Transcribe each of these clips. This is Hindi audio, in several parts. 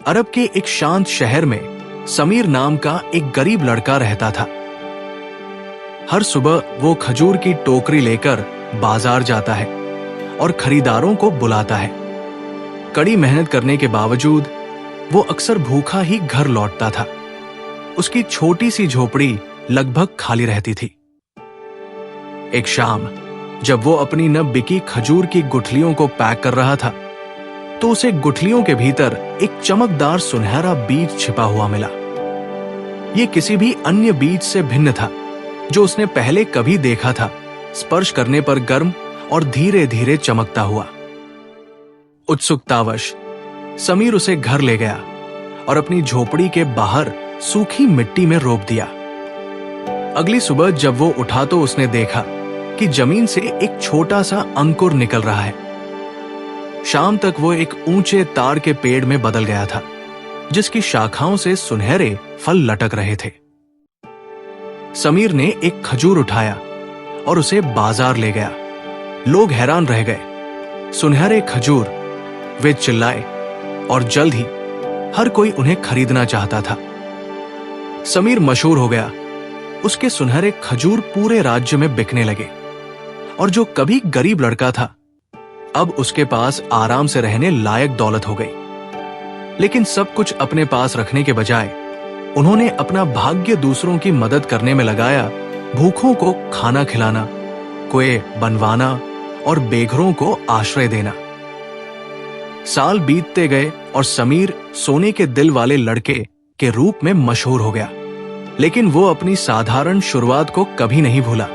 अरब के एक शांत शहर में समीर नाम का एक गरीब लड़का रहता था। हर सुबह वो खजूर की टोकरी लेकर बाजार जाता है और खरीदारों को बुलाता है। कड़ी मेहनत करने के बावजूद वो अक्सर भूखा ही घर लौटता था। उसकी छोटी सी झोपड़ी लगभग खाली रहती थी। एक शाम जब वो अपनी न बिकी खजूर की गुठलियों को पैक कर रहा था, तो उसे गुठलियों के भीतर एक चमकदार सुनहरा बीज छिपा हुआ मिला। ये किसी भी अन्य बीज से भिन्न था जो उसने पहले कभी देखा था। स्पर्श करने पर गर्म और धीरे धीरे चमकता हुआ। उत्सुकतावश समीर उसे घर ले गया और अपनी झोपड़ी के बाहर सूखी मिट्टी में रोप दिया। अगली सुबह जब वो उठा तो उसने देखा कि जमीन से एक छोटा सा अंकुर निकल रहा है। शाम तक वो एक ऊंचे ताड़ के पेड़ में बदल गया था, जिसकी शाखाओं से सुनहरे फल लटक रहे थे। समीर ने एक खजूर उठाया और उसे बाजार ले गया। लोग हैरान रह गए। सुनहरे खजूर, वे चिल्लाए और जल्द ही हर कोई उन्हें खरीदना चाहता था। समीर मशहूर हो गया। उसके सुनहरे खजूर पूरे राज्य में बिकने लगे और जो कभी गरीब लड़का था, अब उसके पास आराम से रहने लायक दौलत हो गई। लेकिन सब कुछ अपने पास रखने के बजाय उन्होंने अपना भाग्य दूसरों की मदद करने में लगाया। भूखों को खाना खिलाना, कुएं बनवाना और बेघरों को आश्रय देना। साल बीतते गए और समीर सोने के दिल वाले लड़के के रूप में मशहूर हो गया। लेकिन वो अपनी साधारण शुरुआत को कभी नहीं भूला।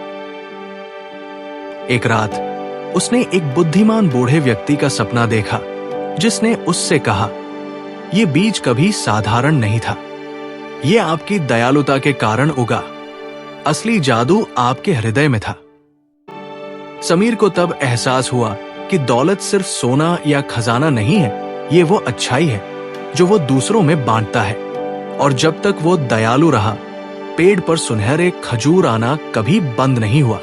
एक रात उसने एक बुद्धिमान बूढ़े व्यक्ति का सपना देखा, जिसने उससे कहा, यह बीज कभी साधारण नहीं था, यह आपकी दयालुता के कारण उगा। असली जादू आपके हृदय में था। समीर को तब एहसास हुआ कि दौलत सिर्फ सोना या खजाना नहीं है, ये वो अच्छाई है जो वो दूसरों में बांटता है। और जब तक वो दयालु रहा, पेड़ पर सुनहरे खजूर आना कभी बंद नहीं हुआ।